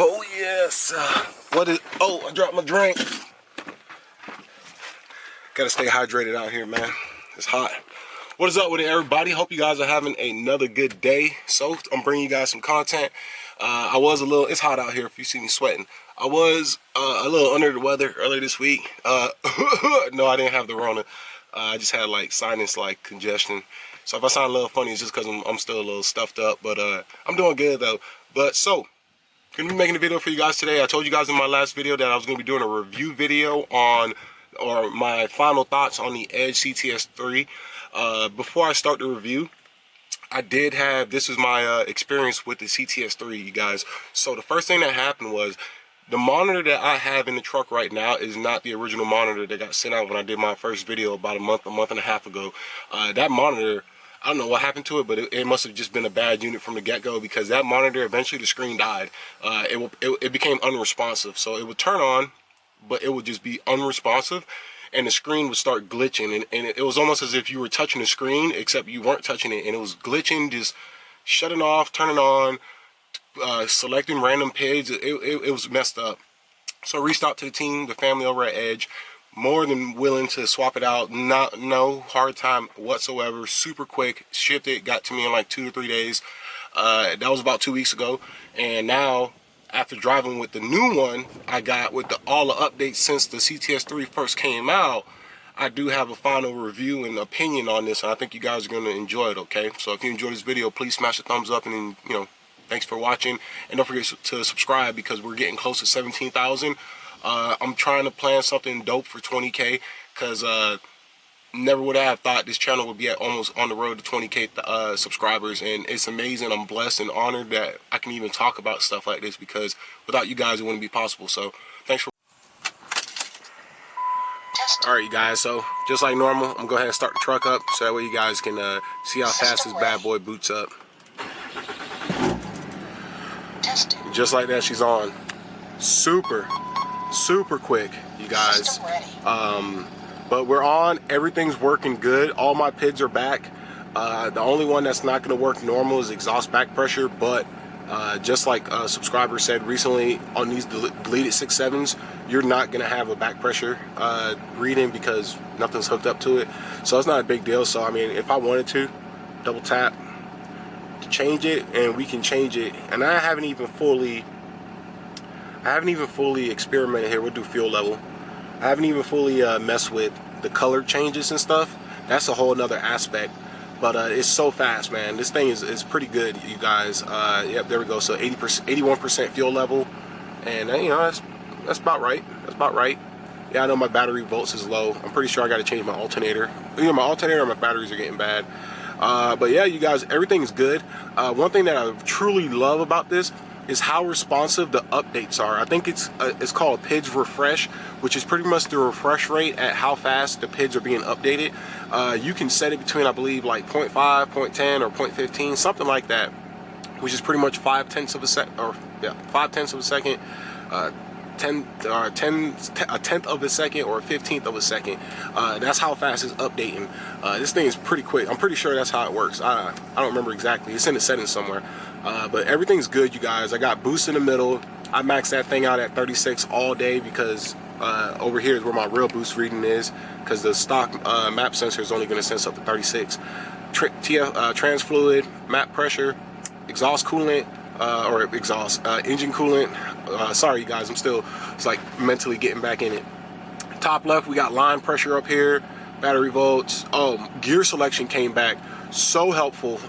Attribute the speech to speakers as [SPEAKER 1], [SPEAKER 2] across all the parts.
[SPEAKER 1] Oh yes. What is? Oh, I dropped my drink. Gotta stay hydrated out here, man. It's hot. What is up with it, everybody? Hope you guys are having another good day. So I'm bringing you guys some content. I was a little. It's hot out here. If you see me sweating, I was a little under the weather earlier this week. No, I didn't have the Rona. I just had like sinus congestion. So if I sound a little funny, it's just because I'm still a little stuffed up. But I'm doing good though. But so. Gonna be making a video for you guys today. I told you guys in my last video that I was gonna be doing a review video on, or my final thoughts on the Edge CTS3. Before I start the review, I did have, this is my experience with the CTS3, you guys. So the first thing that happened was, the monitor that I have in the truck right now is not the original monitor that got sent out when I did my first video about a month and a half ago. That monitor, I don't know what happened to it, but it must have just been a bad unit from the get-go, because that monitor, eventually the screen died. It became unresponsive. So it would turn on, but it would just be unresponsive, and the screen would start glitching. And it was almost as if you were touching the screen, except you weren't touching it, and it was glitching, just shutting off, turning on, selecting random PIDs. It was messed up. So I reached out to the team, the family over at Edge. More than willing to swap it out. No hard time whatsoever. Super quick. Shipped it. Got to me in like 2 to 3 days. That was about 2 weeks ago. And now, after driving with the new one, I got with all the updates since the CTS3 first came out. I do have a final review and opinion on this, and I think you guys are going to enjoy it. Okay, so if you enjoyed this video, please smash a thumbs up, and thanks for watching. And don't forget to subscribe, because we're getting close to 17,000. I'm trying to plan something dope for 20K, because never would I have thought this channel would be at almost on the road to 20K subscribers, and it's amazing. I'm blessed and honored that I can even talk about stuff like this, because without you guys it wouldn't be possible. So thanks for. Alright, you guys, so just like normal, I'm gonna go ahead and start the truck up so that way you guys can see how fast this bad boy boots up. Just like that, she's on. Super quick, you guys. But we're on. Everything's working good. All my PIDs are back. The only one that's not going to work normal is exhaust back pressure. But just like a subscriber said recently, on these deleted 6.7s, you're not going to have a back pressure reading, because nothing's hooked up to it. So it's not a big deal. So I mean, if I wanted to, double tap to change it, and we can change it. And I haven't even fully experimented here. We'll do fuel level. I haven't even fully messed with the color changes and stuff. That's a whole nother aspect. But it's so fast, man. This thing is pretty good, you guys. Yep, there we go. So 81% fuel level, and that's about right. That's about right. Yeah, I know my battery volts is low. I'm pretty sure I got to change my alternator. Either my alternator or my batteries are getting bad. But yeah, you guys, everything's good. One thing that I truly love about this is how responsive the updates are. I think it's called PIDs refresh, which is pretty much the refresh rate at how fast the PIDs are being updated. You can set it between, I believe, like 0.5, 0.10, or 0.15, something like that, which is pretty much 5/10 of a second, or yeah, 5/10 of a second, a tenth of a second, or a 15th of a second. That's how fast it's updating. This thing is pretty quick. I'm pretty sure that's how it works. I don't remember exactly. It's in the settings somewhere. But everything's good, you guys. I got boost in the middle. I maxed that thing out at 36 all day, because over here is where my real boost reading is, because the stock map sensor is only going to sense up to 36. Trans fluid, map pressure, exhaust coolant, engine coolant. Sorry, you guys, it's like mentally getting back in it. Top left, we got line pressure up here, battery volts. Gear selection came back. So helpful,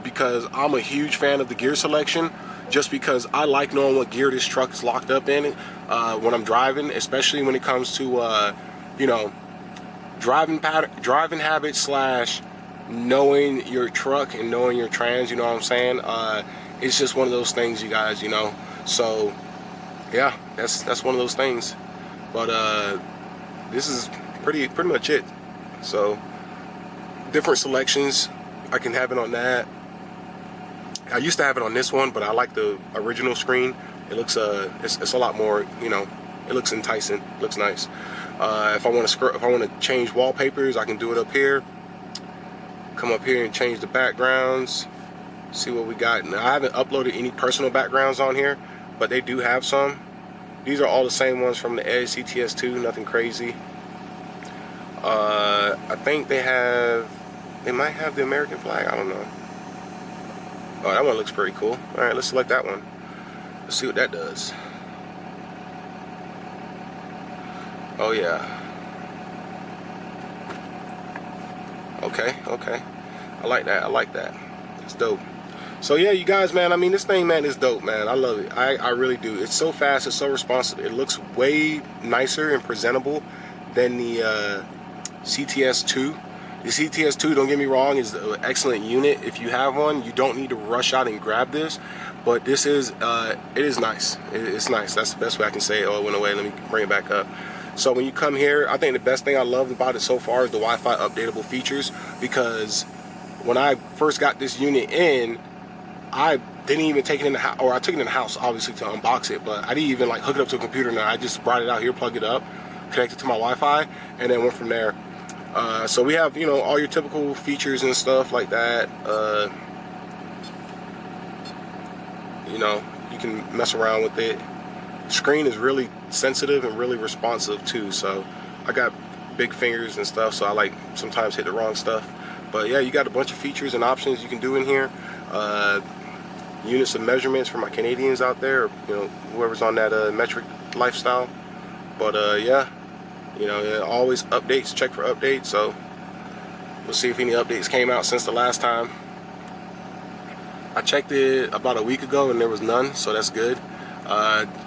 [SPEAKER 1] because I'm a huge fan of the gear selection, just because I like knowing what gear this truck is locked up in when I'm driving, especially when it comes to driving habits / knowing your truck and knowing your trans. You know what I'm saying? It's just one of those things, you guys. So yeah, that's one of those things. But this is pretty much it. So different selections. I can have it on that. I used to have it on this one, but I like the original screen. It looks it's a lot more, it looks enticing. It looks nice. If I want to change wallpapers, I can do it up here. Come up here and change the backgrounds. See what we got. Now, I haven't uploaded any personal backgrounds on here, but they do have some. These are all the same ones from the Edge CTS2, nothing crazy. I think they might have the American flag, I don't know. Oh, that one looks pretty cool. All right, let's select that one. Let's see what that does. Oh yeah. Okay. I like that. I like that. It's dope. So yeah, you guys, man, I mean, this thing, man, is dope, man. I love it. I really do. It's so fast. It's so responsive. It looks way nicer and presentable than the CTS2. The CTS2, don't get me wrong, is an excellent unit. If you have one, you don't need to rush out and grab this. But this is, it is nice. It's nice. That's the best way I can say it. Oh, it went away. Let me bring it back up. So when you come here, I think the best thing I loved about it so far is the Wi-Fi updatable features, because when I first got this unit in, I didn't even take it in the house, or I took it in the house obviously to unbox it, but I didn't even like hook it up to a computer. Now I just brought it out here, plugged it up, connected to my Wi-Fi, and then went from there. So we have, you know, all your typical features and stuff like that. You know, you can mess around with it. The screen is really sensitive and really responsive too, so I got big fingers and stuff, so I like sometimes hit the wrong stuff. But yeah, you got a bunch of features and options you can do in here. Units of measurements for my Canadians out there, or, you know, whoever's on that metric lifestyle. But yeah, you know, it always updates. Check for updates. So we'll see if any updates came out since the last time. I checked it about a week ago and there was none, so that's good.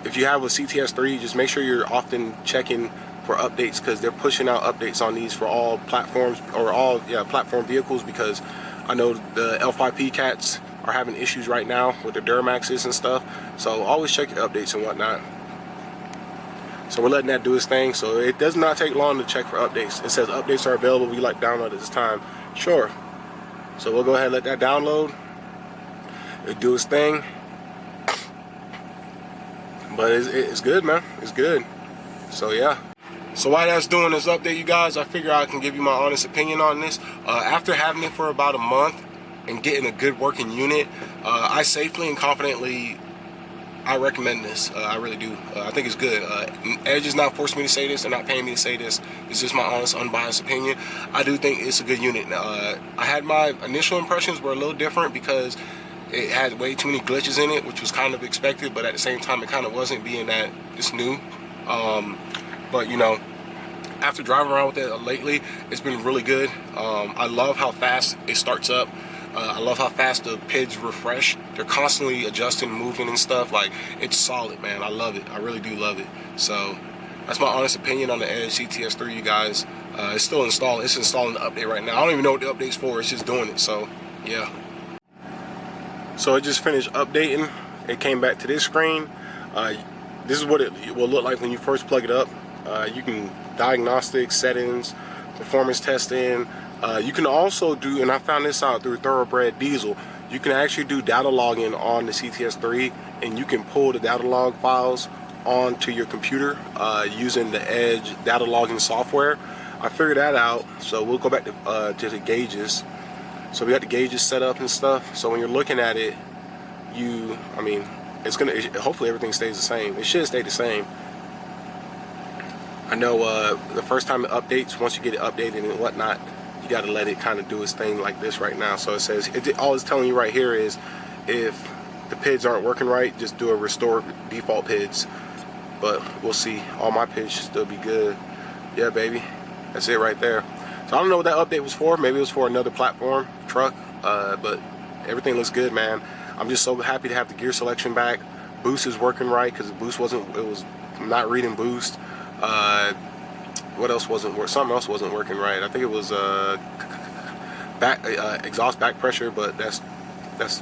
[SPEAKER 1] If you have a CTS3, just make sure you're often checking for updates, because they're pushing out updates on these for all platforms, or all platform vehicles, because I know the L5P cats are having issues right now with their Duramaxes and stuff. So always check your updates and whatnot. So we're letting that do its thing. So it does not take long to check for updates. It says updates are available. We like download at this time. Sure. So we'll go ahead and let that download. It'll do its thing. But it's good, man. It's good. So yeah. So while that's doing this update, you guys, I figure I can give you my honest opinion on this. After having it for about a month and getting a good working unit, I safely and confidently, I recommend this. I really do. I think it's good. Edge is not forcing me to say this. They're not paying me to say this. It's just my honest, unbiased opinion. I do think it's a good unit. I had my initial impressions were a little different because it had way too many glitches in it, which was kind of expected, but at the same time, it kind of wasn't, being that it's new. But you know, after driving around with it lately, it's been really good. I love how fast it starts up. I love how fast the PIDs refresh. They're constantly adjusting, moving and stuff. Like, it's solid, man. I love it. I really do love it. So that's my honest opinion on the Edge CTS3, you guys. It's still installing. It's installing the update right now. I don't even know what the update's for. It's just doing it. So yeah. So it just finished updating. It came back to this screen. This is what it will look like when you first plug it up. You can diagnostics, settings, performance testing. You can also do, and I found this out through Thoroughbred Diesel, you can actually do data logging on the CTS3, and you can pull the data log files onto your computer using the Edge data logging software. I figured that out, so we'll go back to the gauges. So we got the gauges set up and stuff. So when you're looking at it, I mean, hopefully everything stays the same. It should stay the same. I know the first time it updates, once you get it updated and whatnot, you got to let it kind of do its thing like this right now. So it says, all it's telling you right here is, if the PIDs aren't working right, just do a restore default PIDs. But we'll see. All my PIDs should still be good. Yeah, baby. That's it right there. So I don't know what that update was for. Maybe it was for another platform, truck. But everything looks good, man. I'm just so happy to have the gear selection back. Boost is working right, because the boost it was not reading boost. What else wasn't working? Something else wasn't working right. I think it was exhaust back pressure, but that's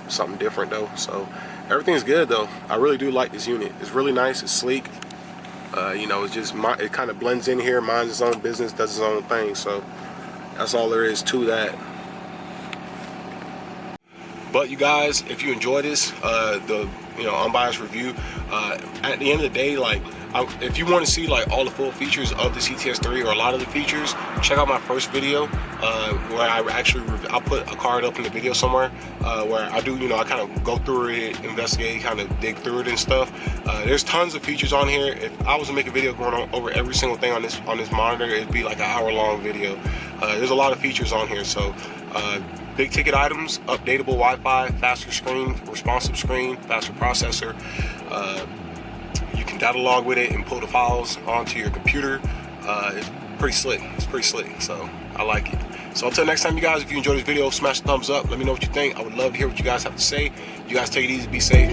[SPEAKER 1] something different though. So everything's good though. I really do like this unit. It's really nice. It's sleek. You know, it's just it kind of blends in here, minds its own business, does its own thing. So that's all there is to that. But you guys, if you enjoy this, the unbiased review, at the end of the day, like, if you want to see like all the full features of the CTS3, or a lot of the features, check out my first video where I'll put a card up in the video somewhere where I do, I kind of go through it, investigate, kind of dig through it and stuff. There's tons of features on here. If I was to make a video going on over every single thing on this monitor, it'd be like an hour-long video. There's a lot of features on here. So big ticket items, updatable Wi-Fi, faster screen, responsive screen, faster processor. You can data log with it and pull the files onto your computer. It's pretty slick. It's pretty slick. So I like it. So until next time, you guys, if you enjoyed this video, smash the thumbs up. Let me know what you think. I would love to hear what you guys have to say. You guys take it easy, be safe.